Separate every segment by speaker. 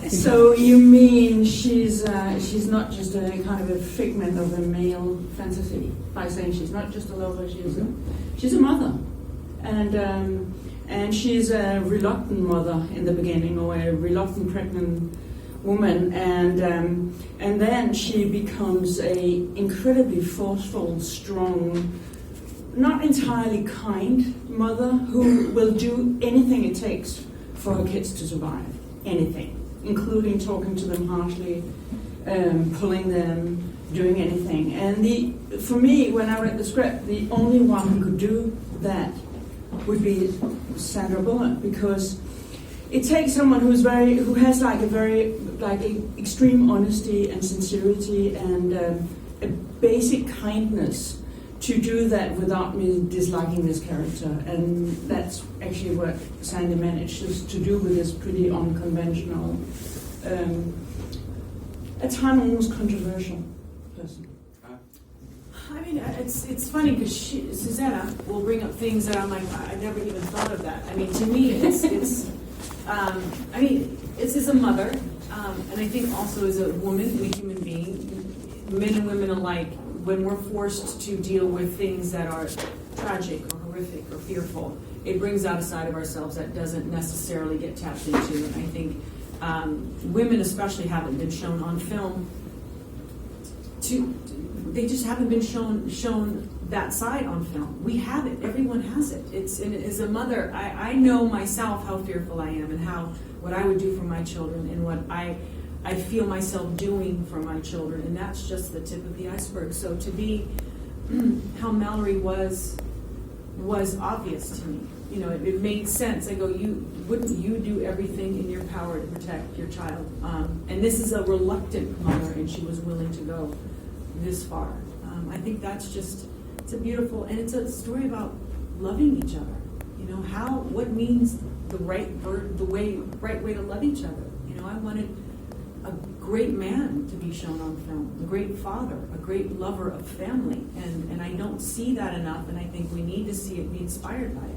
Speaker 1: So you mean she's not just a kind of a figment of a male fantasy by saying she's not just a lover, she's a mother, and she's a reluctant mother in the beginning, or a reluctant pregnant woman, and then she becomes a incredibly forceful, strong, not entirely kind mother who will do anything it takes for her kids to survive, anything, including talking to them harshly, pulling them, doing anything. And for me, when I read the script, the only one who could do that would be Sandra Bullock, because it takes someone who has like extreme honesty and sincerity and a basic kindness to do that without me disliking this character. And that's actually what Sandy manages to do with this pretty unconventional, at times almost controversial person.
Speaker 2: I mean, it's funny because Susanna will bring up things that I'm like, I never even thought of that. I mean, to me, it's as a mother, and I think also as a woman and a human being, men and women alike, when we're forced to deal with things that are tragic or horrific or fearful, it brings out a side of ourselves that doesn't necessarily get tapped into. And I think women especially haven't been shown on film they just haven't been shown that side on film. We have it. Everyone has it. And as a mother, I know myself how fearful I am and what I would do for my children and what I feel myself doing for my children, and that's just the tip of the iceberg. So to be how Mallory was obvious to me. You know, it made sense. I go, wouldn't you do everything in your power to protect your child? And this is a reluctant mother, and she was willing to go this far. I think that's just, it's a beautiful, and it's a story about loving each other. You know, what means the right way to love each other. You know, I wanted a great man to be shown on film, a great father, a great lover of family, and I don't see that enough, and I think we need to see it, be inspired by it.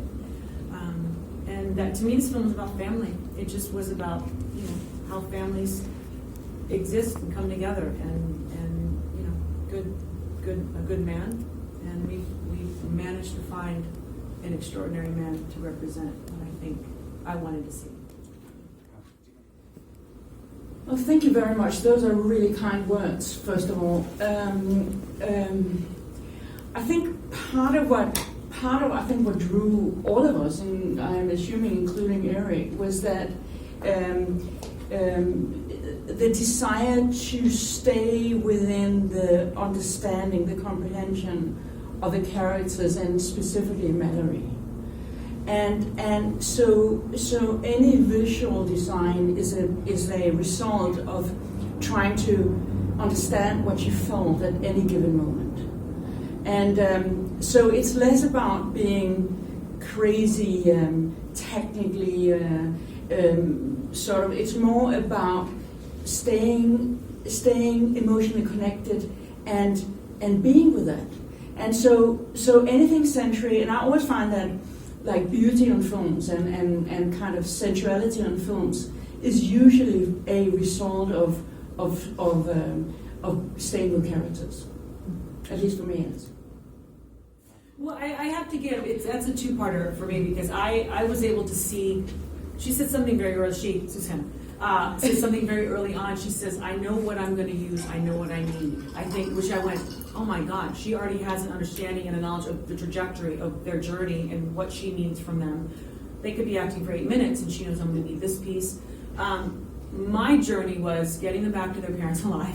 Speaker 2: And that, to me, this film is about family. It just was about, you know, how families exist and come together, and you know, a good man, and we've managed to find an extraordinary man to represent what I think I wanted to see.
Speaker 1: Well, thank you very much. Those are really kind words, first of all. I think part of what drew all of us, and I'm assuming including Eric, was that the desire to stay within the understanding, the comprehension of the characters, and specifically Mallory. And so any visual design is a result of trying to understand what you felt at any given moment. And so it's less about being crazy, technically, it's more about staying emotionally connected and being with that. And so anything sensory, and I always find that like beauty on films and kind of sensuality on films is usually a result of staying with characters. At least for me, it is.
Speaker 2: Well, I have to give, that's a two-parter for me, because I was able to see, she said something very early, Susanne, said something very early on. She says, I know what I'm going to use, I know what I need. I think, which I went, oh my God, she already has an understanding and a knowledge of the trajectory of their journey and what she needs from them. They could be acting for 8 minutes, and she knows I'm going to need this piece. My journey was getting them back to their parents alive,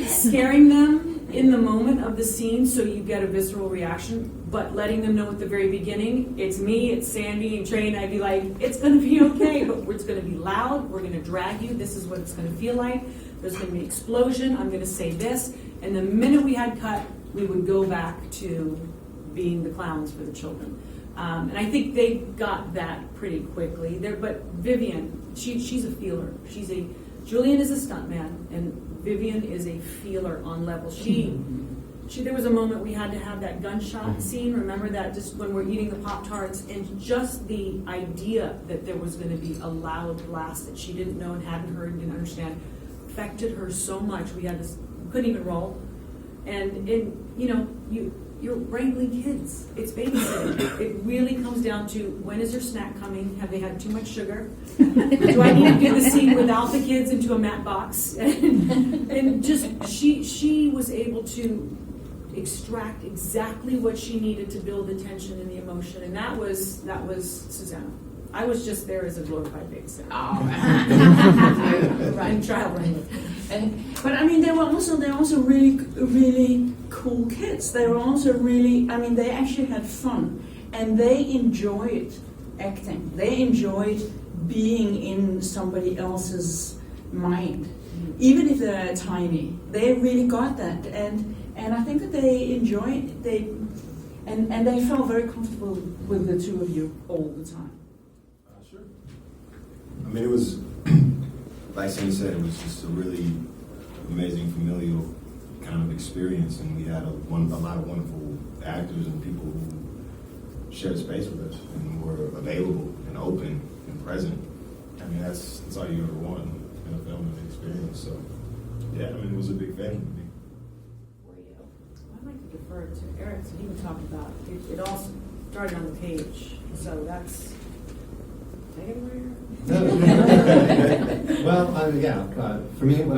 Speaker 2: scaring them in the moment of the scene so you get a visceral reaction, but letting them know at the very beginning, it's me, it's Sandy and Trey, and I'd be like, it's going to be okay, but it's going to be loud, we're going to drag you, this is what it's going to feel like, there's going to be an explosion, I'm going to say this, and the minute we had cut, we would go back to being the clowns for the children. And I think they got that pretty quickly. But Vivian, she's a feeler. Julian is a stuntman, and Vivian is a feeler on level. She There was a moment we had to have that gunshot scene. Remember that, just when we're eating the Pop-Tarts, and just the idea that there was going to be a loud blast that she didn't know and hadn't heard and didn't understand affected her so much. We had this, couldn't even roll. And you're wrangling kids. It's babysitting. It really comes down to, when is their snack coming? Have they had too much sugar? Do I need to do the scene without the kids into a mat box? And just, she was able to extract exactly what she needed to build the tension and the emotion, and that was Susanne. I was just there as a glorified babysitter.
Speaker 1: Oh,
Speaker 2: Right, child wrangling.
Speaker 1: But I mean, they're also really cool kids. They were also really, I mean, they actually had fun, and they enjoyed acting. They enjoyed being in somebody else's mind, even if they're tiny. They really got that, and I think that they enjoyed and they felt very comfortable with the two of you all the time.
Speaker 3: Sure. I mean, it was, like Sandy said, it was just a really amazing familial kind of experience, and we had a lot of wonderful actors and people who shared space with us and were available and open and present. I mean, that's all you ever want in a film and experience. So, yeah, I mean, it was a big thing for me.
Speaker 2: I'd like to defer to Eric, so he would talk about it all started on the page. So that's, take it away.
Speaker 4: Well, for me, what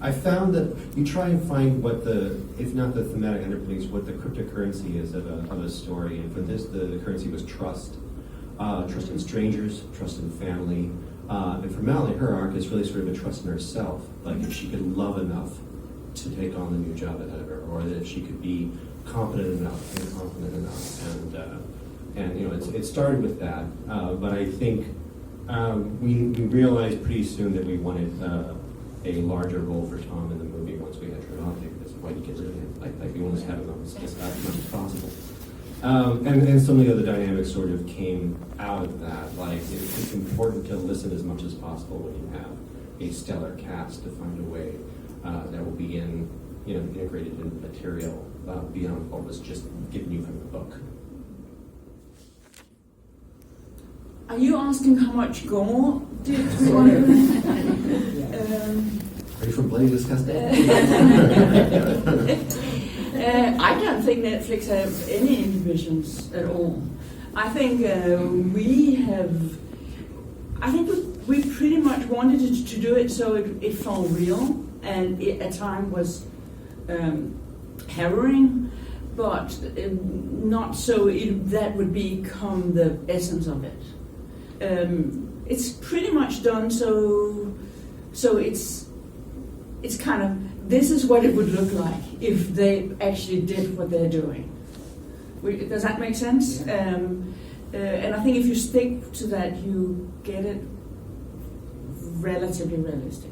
Speaker 4: I found that you try and find what if not the thematic underpinnings, what the cryptocurrency is of a story. And for this, the currency was trust. Trust in strangers, trust in family. And for Mallory, her arc is really sort of a trust in herself. Like, if she could love enough to take on the new job ahead of her, or that if she could be confident enough and confident enough. And it started with that. But I think we realized pretty soon that we wanted a larger role for Tom in the movie once we had Trevante, because why do you get rid of him? Like we wanted to have him on the scale as much as possible. And some of the other dynamics sort of came out of that. Like, it's important to listen as much as possible when you have a stellar cast, to find a way that will be integrated in material beyond what was just given you from the book.
Speaker 1: Are you asking how much gore did we want
Speaker 4: Are you from Bloody Disgusting?
Speaker 1: I don't think Netflix have any inhibitions at all. I think we pretty much wanted it to do it so it felt real, and it at times was harrowing, but not so that would become the essence of it. It's pretty much done so it's kind of, this is what it would look like if they actually did what they're doing. Does that make sense?
Speaker 4: Yeah.
Speaker 1: And I think if you stick to that, you get it relatively realistic.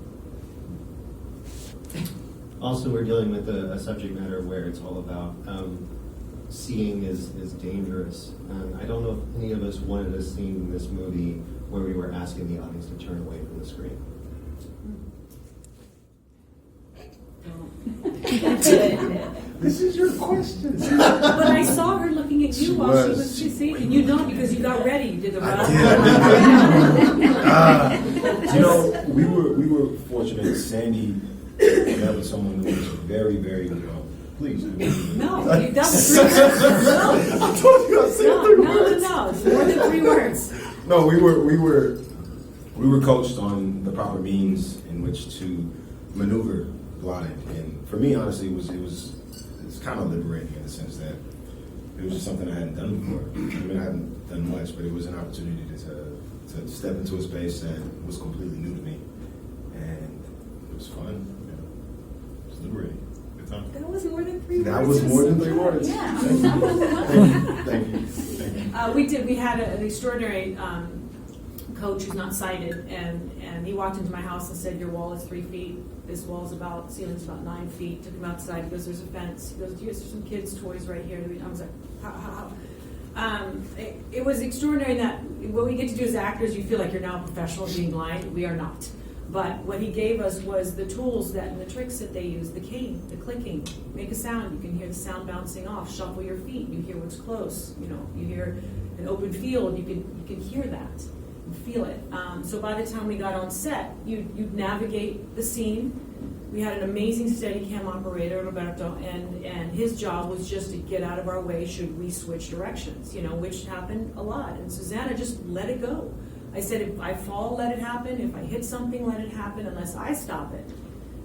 Speaker 4: Also, we're dealing with a subject matter where it's all about seeing is dangerous. I don't know if any of us wanted a scene in this movie where we were asking the audience to turn away from the screen.
Speaker 3: This is your question.
Speaker 2: But I saw her looking at you while she was saying, and you know, because you got ready, you did the run.
Speaker 3: We were fortunate. Sandy met with someone who was very, very well. Please.
Speaker 2: No, that was 3 words. No.
Speaker 3: I told you I said 3 words.
Speaker 2: No, it's more than 3 words.
Speaker 3: No, we were coached on the proper means in which to maneuver blind, and for me, honestly, it's kind of liberating in the sense that it was just something I hadn't done before. I mean, I hadn't done much, but it was an opportunity to step into a space that was completely new to me, and it was fun. It was liberating. Good time.
Speaker 2: That was more than 3 words.
Speaker 3: That was more than 3 words.
Speaker 2: Yeah.
Speaker 3: Thank you.
Speaker 2: We had an extraordinary coach who's not sighted, and he walked into my house and said, "Your wall is 3 feet. This wall's ceiling's about 9 feet." Took him outside. He goes, "There's a fence." He goes, "There's some kids' toys right here." I was like, how? It was extraordinary that what we get to do as actors, you feel like you're now a professional being blind. We are not. But what he gave us was the tools and the tricks that they use, the cane, the clicking, make a sound, you can hear the sound bouncing off, shuffle your feet, you hear what's close, you hear an open field, you can hear that and feel it. So by the time we got on set, you'd navigate the scene. We had an amazing Steadicam operator, Roberto, and his job was just to get out of our way should we switch directions, which happened a lot. And Susanna just let it go. I said, if I fall, let it happen. If I hit something, let it happen, unless I stop it.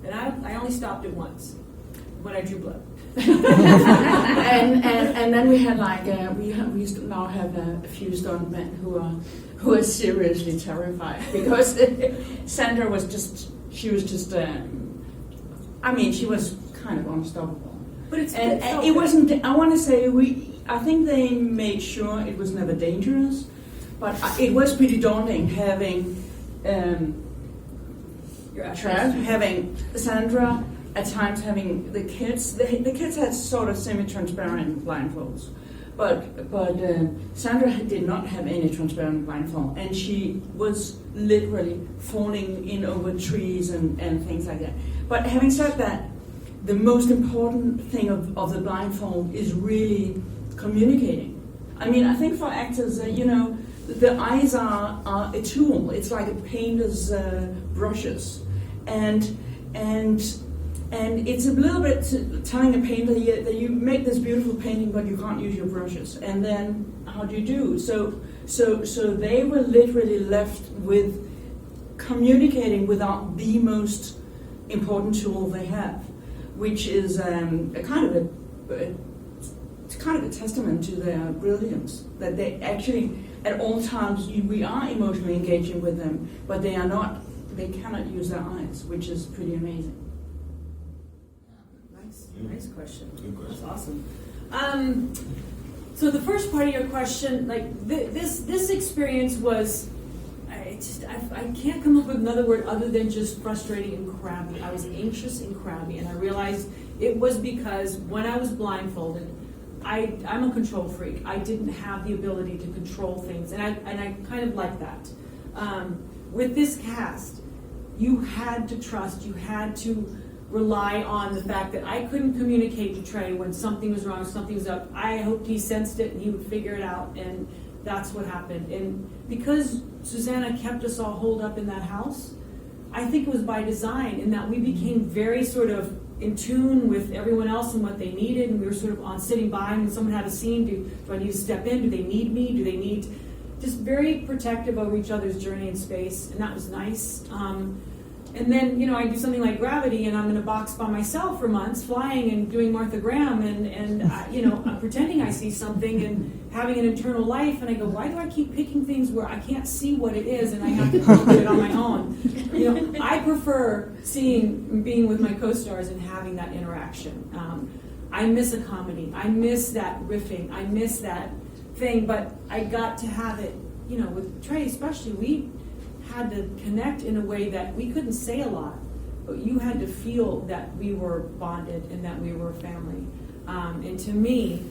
Speaker 2: And I only stopped it once, when I drew blood.
Speaker 1: and then we had we now have a few stuntmen who are seriously terrified because Sandra was just she was kind of unstoppable.
Speaker 2: But
Speaker 1: and it wasn't. I want to say I think they made sure it was never dangerous, but it was pretty daunting having Trev, having Sandra, at times having the kids. The kids had sort of semi-transparent blindfolds, but Sandra did not have any transparent blindfold, and she was literally falling in over trees and things like that. But having said that, the most important thing of the blindfold is really communicating. I mean, I think for actors, the eyes are a tool. It's like a painter's brushes, and it's a little bit telling a painter that you make this beautiful painting, but you can't use your brushes. And then how do you do? So they were literally left with communicating without the most important tool they have, which is a kind of a testament to their brilliance. That they actually, at all times, we are emotionally engaging with them, but they cannot use their eyes, which is pretty amazing.
Speaker 2: Nice question.
Speaker 3: Good question.
Speaker 2: That's awesome. So the first part of your question, this experience was, I can't come up with another word other than just frustrating and crabby. I was anxious and crabby, and I realized it was because when I was blindfolded, I'm a control freak. I didn't have the ability to control things, and I kind of like that. With this cast, you had to trust, you had to rely on the fact that I couldn't communicate to Trey when something was wrong, something was up. I hoped he sensed it and he would figure it out, and that's what happened. And because Susanna kept us all holed up in that house, I think it was by design, in that we became very sort of in tune with everyone else and what they needed, and we were sort of on sitting by when someone had a scene. Do I need to step in? Do they need me? Do they need... Just very protective over each other's journey in space, and that was nice. And then, I do something like Gravity, and I'm in a box by myself for months, flying and doing Martha Graham, and I'm pretending I see something and having an internal life, and I go, why do I keep picking things where I can't see what it is, and I have to look at it on my own? I prefer being with my co-stars and having that interaction. I miss a comedy. I miss that riffing. I miss that thing, but I got to have it, with Trey especially. We had to connect in a way that we couldn't say a lot, but you had to feel that we were bonded and that we were a family. And to me,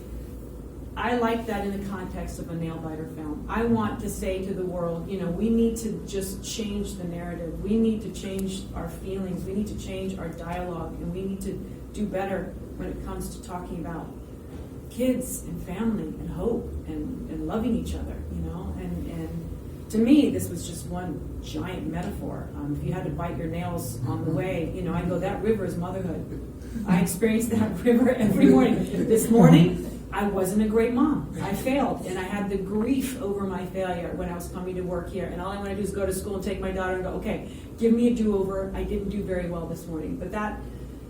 Speaker 2: I like that in the context of a nail-biter film. I want to say to the world, we need to just change the narrative. We need to change our feelings. We need to change our dialogue, and we need to do better when it comes to talking about kids and family and hope and loving each other, and to me, this was just one giant metaphor. If you had to bite your nails on the way, I go, that river is motherhood. I experienced that river every morning. This morning, I wasn't a great mom. I failed, and I had the grief over my failure when I was coming to work here. And all I want to do is go to school and take my daughter and go, okay, give me a do-over. I didn't do very well this morning. But that,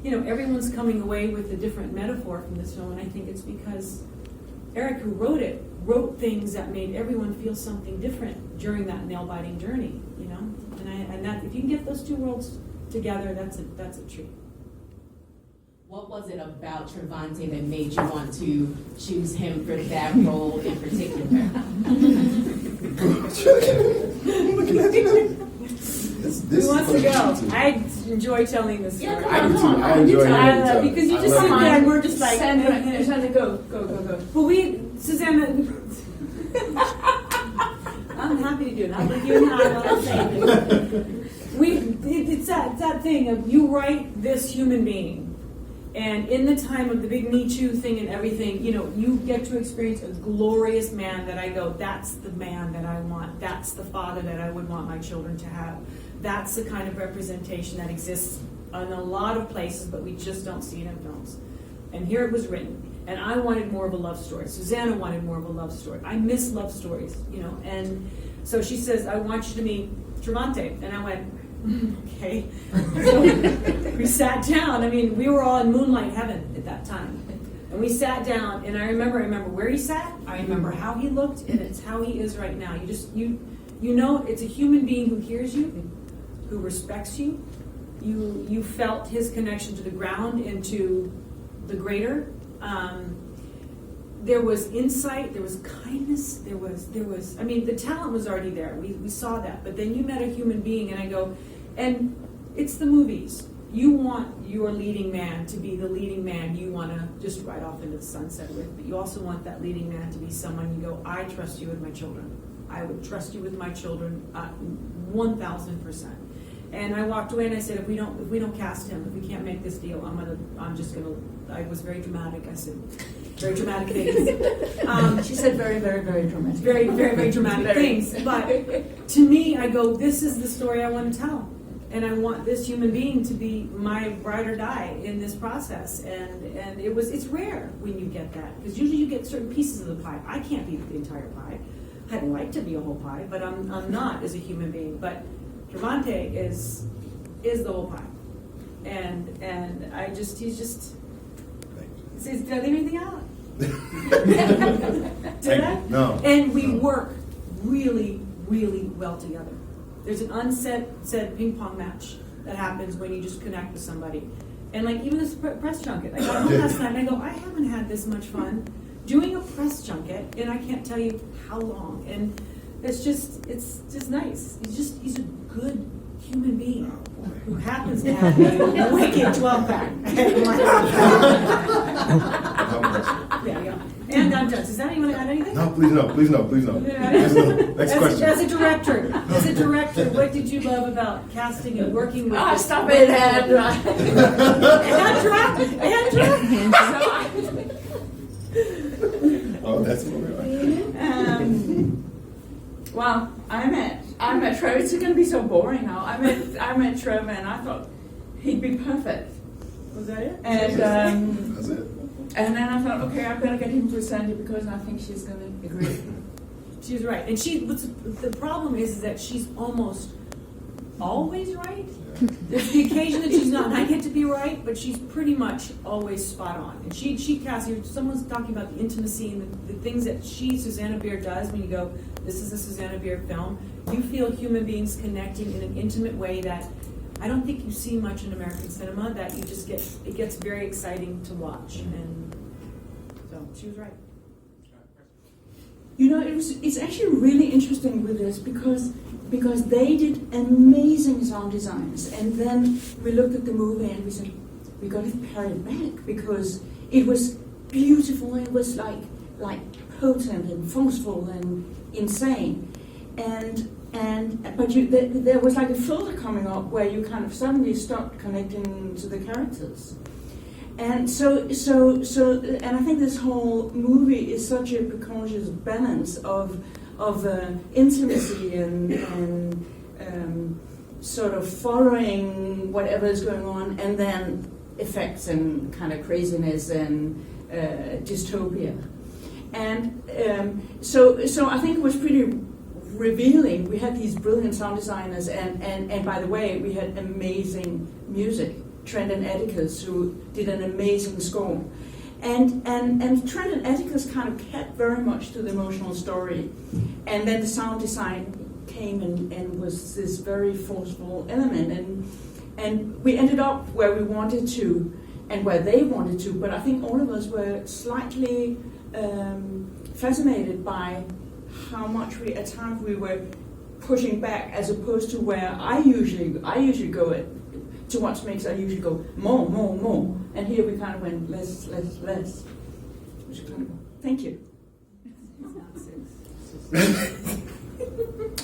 Speaker 2: everyone's coming away with a different metaphor from this film, and I think it's because Eric, who wrote it, wrote things that made everyone feel something different during that nail-biting journey, and that, if you can get those two worlds together, that's a treat.
Speaker 5: What was it about Trevante that made you want to choose him for that role in particular?
Speaker 2: Who wants to go? I enjoy telling this story.
Speaker 5: Yeah,
Speaker 3: I do too. I enjoy it.
Speaker 2: Because you just sit there and we're just like,
Speaker 1: Sandra, go.
Speaker 2: But Susanna, I'm happy to do it. I'll look you in the eye while I'm saying it. that thing of you write this human being. And in the time of the big Me Too thing and everything, you know, you get to experience a glorious man that I go, that's the man that I want. That's the father that I would want my children to have. That's the kind of representation that exists in a lot of places, but we just don't see it in films. And here it was written. And I wanted more of a love story. Susanna wanted more of a love story. I miss love stories, you know. And so she says, I want you to meet Trevante. And I went, okay. So we sat down. I mean, we were all in moonlight heaven at that time. And we sat down, and I remember where he sat. I remember how he looked, and it's how he is right now. You know, it's a human being who hears you, who respects you. You felt his connection to the ground and to the greater. There was insight, there was kindness, there was, I mean, the talent was already there. We saw that. But then you met a human being, and I go, and it's the movies. You want your leading man to be the leading man you want to just ride off into the sunset with. But you also want that leading man to be someone you go, I trust you with my children. I would trust you with my children 1,000%. And I walked away and I said, if we don't cast him, if we can't make this deal, I was very dramatic. I said, very dramatic things.
Speaker 1: She said very, very, very dramatic.
Speaker 2: Very, very, very dramatic things. But to me, I go, this is the story I want to tell. And I want this human being to be my ride or die in this process. And it's rare when you get that. Because usually you get certain pieces of the pie. I can't be the entire pie. I'd like to be a whole pie, but I'm not as a human being. But Trevante is the whole pie. And he's just did I leave anything out? Did I?
Speaker 3: No.
Speaker 2: And we work really, really well together. There's an unsaid ping pong match that happens when you just connect with somebody. And like even this press junket, I got home last night and I go, I haven't had this much fun doing a press junket, and I can't tell you how long. And it's just nice. He's a good human being who happens to have a wicked 12-pack. Yeah. And I'm done. Does that anyone add anything?
Speaker 3: No, please no. Please no. Next question.
Speaker 2: As a director, what did you love about casting and working with?
Speaker 1: Ah, stop it, Andra.
Speaker 3: Oh, that's what we are.
Speaker 1: Well, I met Trevor. It's going to be so boring now. I met Trevor, and I thought he'd be perfect.
Speaker 2: Was that it?
Speaker 1: And
Speaker 3: That's it.
Speaker 1: and then I thought, okay, I better get him for Sandy because I think she's going to agree.
Speaker 2: She's right, and the problem is that she's almost always right.
Speaker 3: Yeah.
Speaker 2: There's the occasion that she's not, and I get to be right, but she's pretty much always spot on. And she casts, someone's talking about the intimacy and the things that Susanne Bier does when you go, this is a Susanne Bier film. You feel human beings connecting in an intimate way that I don't think you see much in American cinema, that you just it gets very exciting to watch. And so she was right.
Speaker 1: You know, it's actually really interesting with this because they did amazing sound designs, and then we looked at the movie and we said we got to pare it back because it was beautiful. It was like potent and forceful and insane, but there was like a filter coming up where you kind of suddenly stopped connecting to the characters. And so, and I think this whole movie is such a precocious balance of intimacy and sort of following whatever is going on, and then effects and kind of craziness and dystopia. And so I think it was pretty revealing. We had these brilliant sound designers, and by the way, we had amazing music. Trent and Atticus, who did an amazing score. And Trent and Atticus kind of kept very much to the emotional story. And then the sound design came and was this very forceful element. And we ended up where we wanted to and where they wanted to, but I think all of us were slightly fascinated by how much at times we were pushing back as opposed to where I usually go to watch makes I usually go more, and here we kind of went less, which is kind of thank you.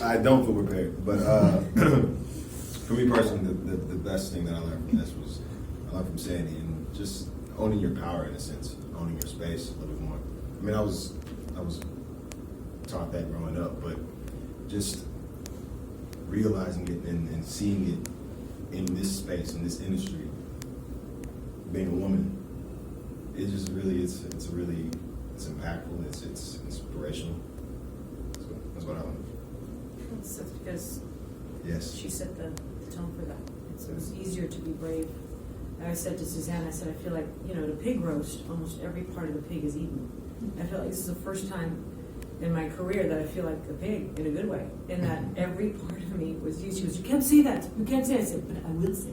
Speaker 3: I don't feel prepared, but for me personally, the best thing that I learned from this was I learned from Sandy and just owning your power in a sense, owning your space a little bit more. I mean, I was taught that growing up, but just realizing it and seeing it in this space, in this industry, being a woman, it just really it's impactful, it's inspirational. So that's what I learned.
Speaker 2: That's because
Speaker 3: Yes.
Speaker 2: she set the tone for that. It was easier to be brave. And I said to Susanne, I said, I feel like, at a pig roast, almost every part of the pig is eaten. I feel like this is the first time in my career that I feel like a pig in a good way, in that every part of me was used. She goes, you can't say that. You can't say it. I said, but I will say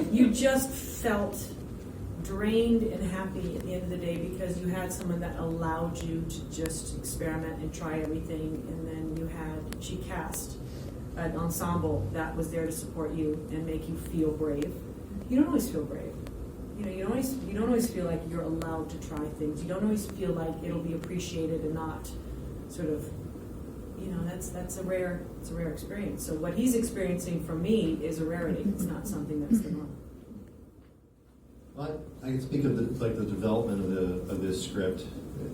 Speaker 2: it. You just felt drained and happy at the end of the day because you had someone that allowed you to just experiment and try everything, and then she cast an ensemble that was there to support you and make you feel brave. You don't always feel brave. You don't always feel like you're allowed to try things. You don't always feel like it'll be appreciated and not sort of, that's a rare experience. So what he's experiencing from me is a rarity. It's not something that's the norm.
Speaker 4: Well, I can speak of the development of this script.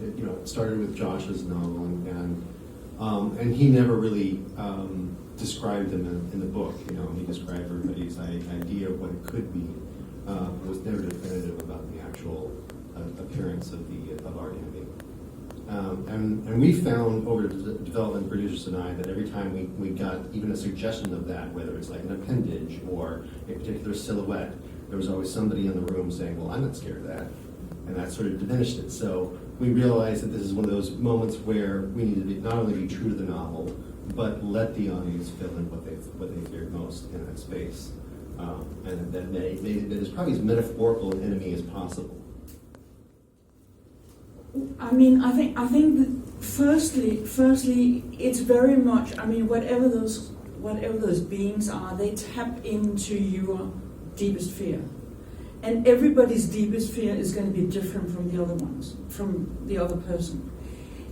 Speaker 4: It started with Josh's novel, and he never really described them in the book. He described everybody's idea of what it could be. Was never definitive about the actual appearance of our enemy. And we found over the development producers and I that every time we got even a suggestion of that, whether it's like an appendage or a particular silhouette, there was always somebody in the room saying, well, I'm not scared of that. And that sort of diminished it. So we realized that this is one of those moments where we need to not only be true to the novel, but let the audience fill in what they feared most in that space. And that made it as probably as metaphorical an enemy as possible.
Speaker 1: I mean, I think that firstly, it's very much. I mean, whatever those beings are, they tap into your deepest fear, and everybody's deepest fear is going to be different from the other ones, from the other person.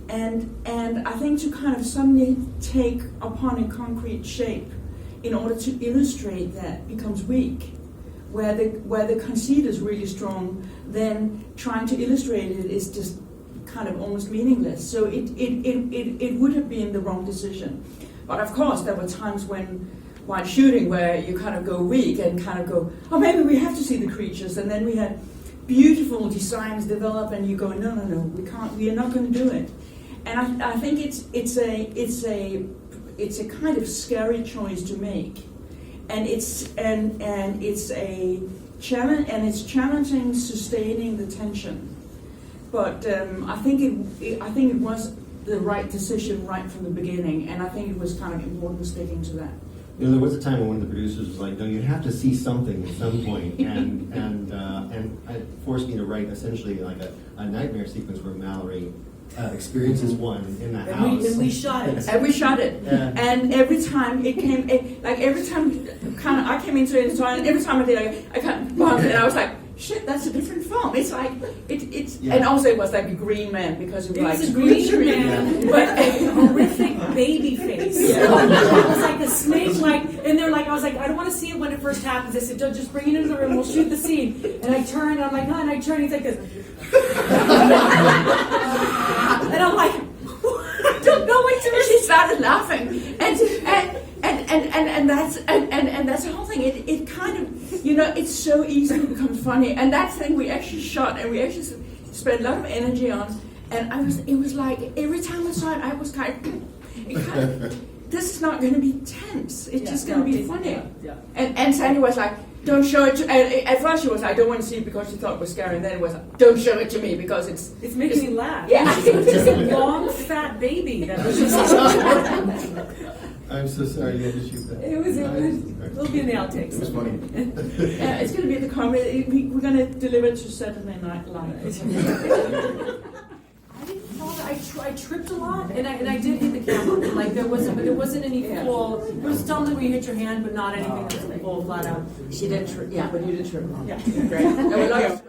Speaker 1: And I think to kind of suddenly take upon a concrete shape in order to illustrate that becomes weak. Where the conceit is really strong, then trying to illustrate it is just kind of almost meaningless. So it would have been the wrong decision. But of course, there were times while shooting where you kind of go weak and kind of go, oh, maybe we have to see the creatures. And then we had beautiful designs develop, and you go, no, we can't. We are not going to do it. And I think it's a kind of scary choice to make, and it's a challenge, and it's challenging sustaining the tension. But I think it was the right decision right from the beginning, and I think it was kind of important sticking to that.
Speaker 4: There was a time when one of the producers was like, "No, you have to see something at some point," and it forced me to write essentially like a nightmare sequence where Mallory experiences one in the house.
Speaker 2: And we shot it.
Speaker 1: And we shot it.
Speaker 4: Yeah.
Speaker 1: And every time it came, every time kind of I came into it, and every time I did, I kind of bumped it, and I was like, shit, that's a different film. It's like, it's,
Speaker 4: yeah.
Speaker 1: And also it was like a green man, because it was like
Speaker 2: a green man, but a horrific baby face. Yeah. It was like a snake, and they're like, I was like, I don't want to see it when it first happens. I said, don't, just bring it into the room, we'll shoot the scene. And I turned, I'm like, and I turned, he's like this. And I'm like, I don't know what to do. She started laughing, and that's the whole thing. It kind of, it's so easy to become funny. And that thing we actually shot, and we actually spent a lot of energy on. And it was like every time I saw it, I was kind of, this is not going to be tense. It's just going to be funny. Yeah.
Speaker 1: And Sandy was like, don't show it to, at first she was like, I don't want to see it because she thought it was scary, and then it was like, don't show it to me because it's
Speaker 2: making me laugh.
Speaker 1: Yeah.
Speaker 2: It was just a long, fat baby that was just
Speaker 4: I'm so sorry you had to shoot that.
Speaker 2: It was it'll be in the outtakes.
Speaker 3: It was funny.
Speaker 1: it's going to be the comedy. We're going to deliver it to Saturday Night Live.
Speaker 2: I tripped a lot, and I did hit the camera. Like there wasn't any full. There was something where you hit your hand, but not anything that was full flat out.
Speaker 1: She did trip, but you did trip.
Speaker 2: Yeah.
Speaker 1: Great. And we love you.